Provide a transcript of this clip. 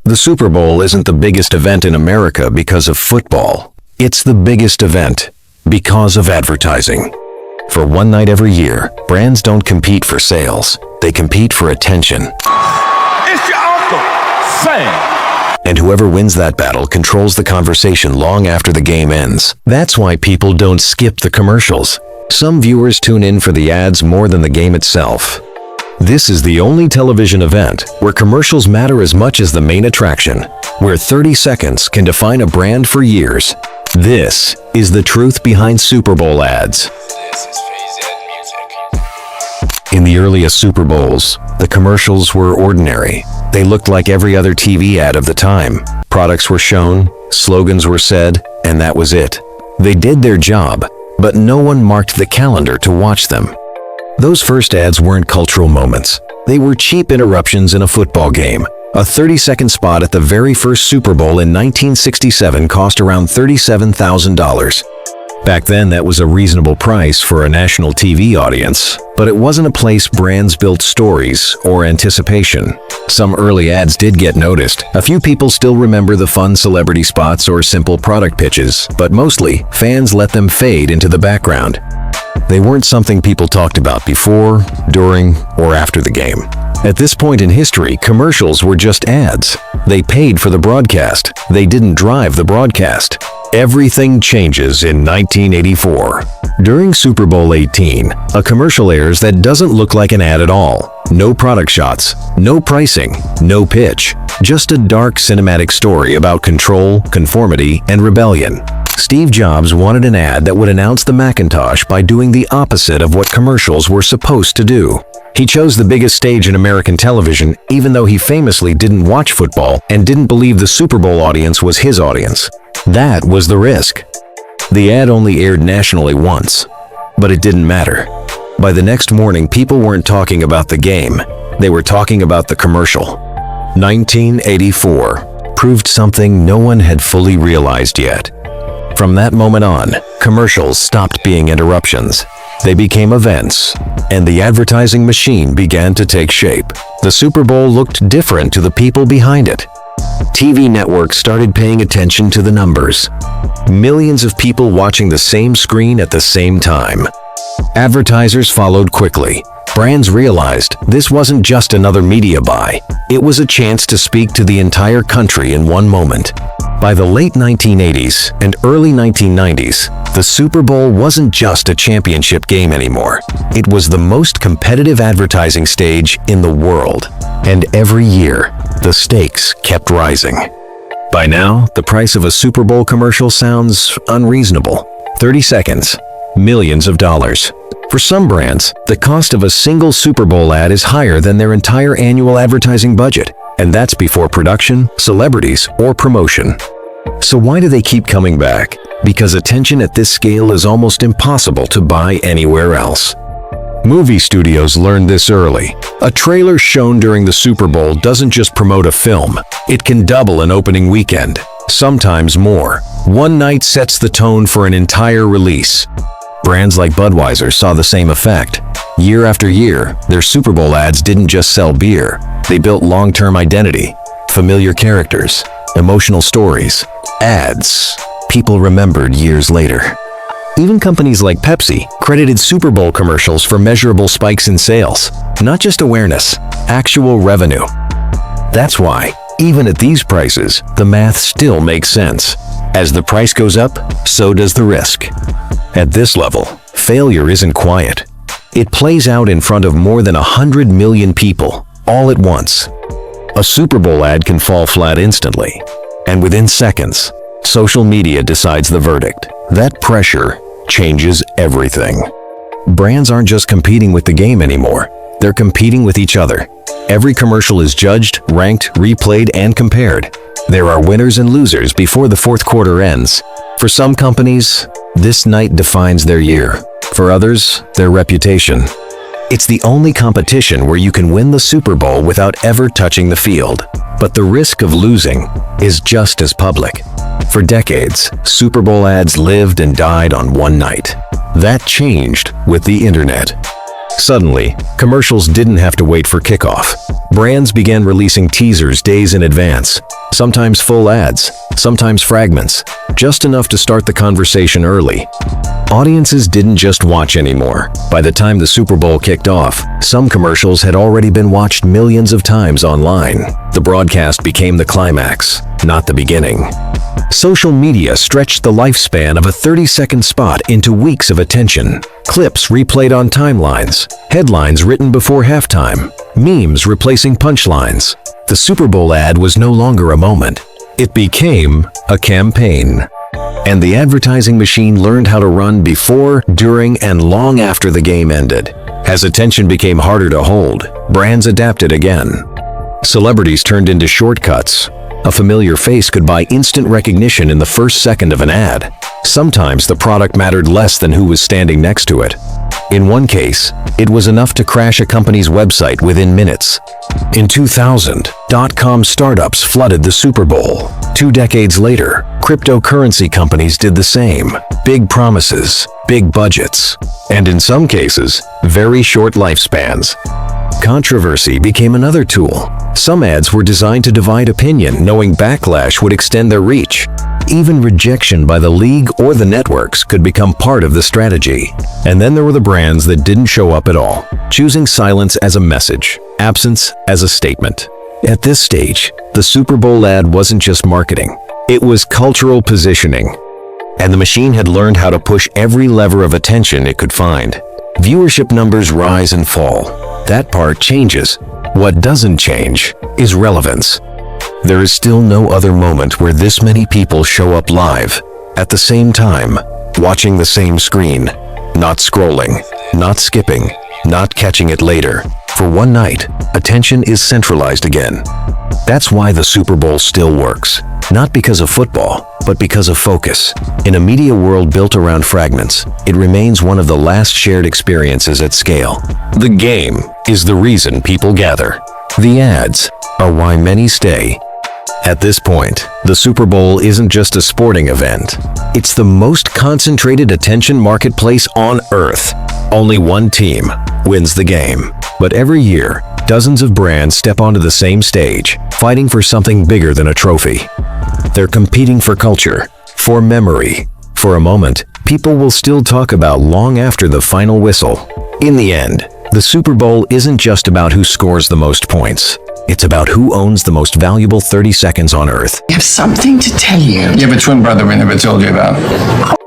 The Super Bowl isn't the biggest event in America because of football. It's the biggest event because of advertising. For one night every year, brands don't compete for sales. They compete for attention. It's your uncle, Sam. And whoever wins that battle controls the conversation long after the game ends. That's why people don't skip the commercials. Some viewers tune in for the ads more than the game itself. This is the only television event where commercials matter as much as the main attraction, where 30 seconds can define a brand for years. This is the truth behind Super Bowl ads. In the earliest Super Bowls, the commercials were ordinary. They looked like every other TV ad of the time. Products were shown, slogans were said, and that was it. They did their job, but no one marked the calendar to watch them. Those first ads weren't cultural moments. They were cheap interruptions in a football game. A 30-second spot at the very first Super Bowl in 1967 cost around $37,000. Back then, that was a reasonable price for a national TV audience, but it wasn't a place brands built stories or anticipation. Some early ads did get noticed. A few people still remember the fun celebrity spots or simple product pitches, but mostly, fans let them fade into the background. They weren't something people talked about before, during, or after the game. At this point in history, commercials were just ads. They paid for the broadcast. They didn't drive the broadcast. Everything changes in 1984. During Super Bowl XVIII, a commercial airs that doesn't look like an ad at all. No product shots, no pricing, no pitch. Just a dark cinematic story about control, conformity, and rebellion. Steve Jobs wanted an ad that would announce the Macintosh by doing the opposite of what commercials were supposed to do. He chose the biggest stage in American television, even though he famously didn't watch football and didn't believe the Super Bowl audience was his audience. That was the risk. The ad only aired nationally once, but it didn't matter. By the next morning, people weren't talking about the game. They were talking about the commercial. 1984 proved something no one had fully realized yet. From that moment on, commercials stopped being interruptions. They became events, and the advertising machine began to take shape. The Super Bowl looked different to the people behind it. TV networks started paying attention to the numbers. Millions of people watching the same screen at the same time. Advertisers followed quickly. Brands realized this wasn't just another media buy. It was a chance to speak to the entire country in one moment. By the late 1980s and early 1990s, the Super Bowl wasn't just a championship game anymore. It was the most competitive advertising stage in the world. And every year, the stakes kept rising. By now, the price of a Super Bowl commercial sounds unreasonable. 30 seconds, millions of dollars. For some brands, the cost of a single Super Bowl ad is higher than their entire annual advertising budget. And that's before production, celebrities, or promotion. So why do they keep coming back? Because attention at this scale is almost impossible to buy anywhere else. Movie studios learned this early. A trailer shown during the Super Bowl doesn't just promote a film. It can double an opening weekend, sometimes more. One night sets the tone for an entire release. Brands like Budweiser saw the same effect. Year after year, their Super Bowl ads didn't just sell beer. They built long-term identity, familiar characters, emotional stories, ads people remembered years later. Even companies like Pepsi credited Super Bowl commercials for measurable spikes in sales, not just awareness, actual revenue. That's why, even at these prices, the math still makes sense. As the price goes up, so does the risk. At this level, failure isn't quiet. It plays out in front of more than 100 million people, all at once. A Super Bowl ad can fall flat instantly, and within seconds, social media decides the verdict. That pressure changes everything. Brands aren't just competing with the game anymore. They're competing with each other. Every commercial is judged, ranked, replayed, and compared. There are winners and losers before the fourth quarter ends. For some companies, this night defines their year. For others, their reputation. It's the only competition where you can win the Super Bowl without ever touching the field. But the risk of losing is just as public. For decades, Super Bowl ads lived and died on one night. That changed with the internet. Suddenly, commercials didn't have to wait for kickoff. Brands began releasing teasers days in advance. Sometimes full ads, sometimes fragments, just enough to start the conversation early. Audiences didn't just watch anymore. By the time the Super Bowl kicked off, some commercials had already been watched millions of times online. The broadcast became the climax, not the beginning. Social media stretched the lifespan of a 30-second spot into weeks of attention. Clips replayed on timelines, headlines written before halftime, memes replacing punchlines. The Super Bowl ad was no longer a moment. It became a campaign. And the advertising machine learned how to run before, during, and long after the game ended. As attention became harder to hold, brands adapted again. Celebrities turned into shortcuts. A familiar face could buy instant recognition in the first second of an ad. Sometimes the product mattered less than who was standing next to it. In one case, it was enough to crash a company's website within minutes. In 2000, dot-com startups flooded the Super Bowl. 2 decades later, cryptocurrency companies did the same. Big promises, big budgets, and in some cases, very short lifespans. Controversy became another tool. Some ads were designed to divide opinion, knowing backlash would extend their reach. Even rejection by the league or the networks could become part of the strategy. And then there were the brands that didn't show up at all, choosing silence as a message, absence as a statement. At this stage, the Super Bowl ad wasn't just marketing. It was cultural positioning. And the machine had learned how to push every lever of attention it could find. Viewership numbers rise and fall. That part changes. What doesn't change is relevance. There is still no other moment where this many people show up live, at the same time, watching the same screen, not scrolling, not skipping, not catching it later. For one night, attention is centralized again. That's why the Super Bowl still works. Not because of football, but because of focus. In a media world built around fragments, it remains one of the last shared experiences at scale. The game is the reason people gather. The ads are why many stay. At this point, the Super Bowl isn't just a sporting event. It's the most concentrated attention marketplace on Earth. Only one team wins the game. But every year, dozens of brands step onto the same stage, fighting for something bigger than a trophy. They're competing for culture, for memory, for a moment people will still talk about long after the final whistle. In the end, the Super Bowl isn't just about who scores the most points. It's about who owns the most valuable 30 seconds on Earth. I have something to tell you. You have a twin brother we never told you about.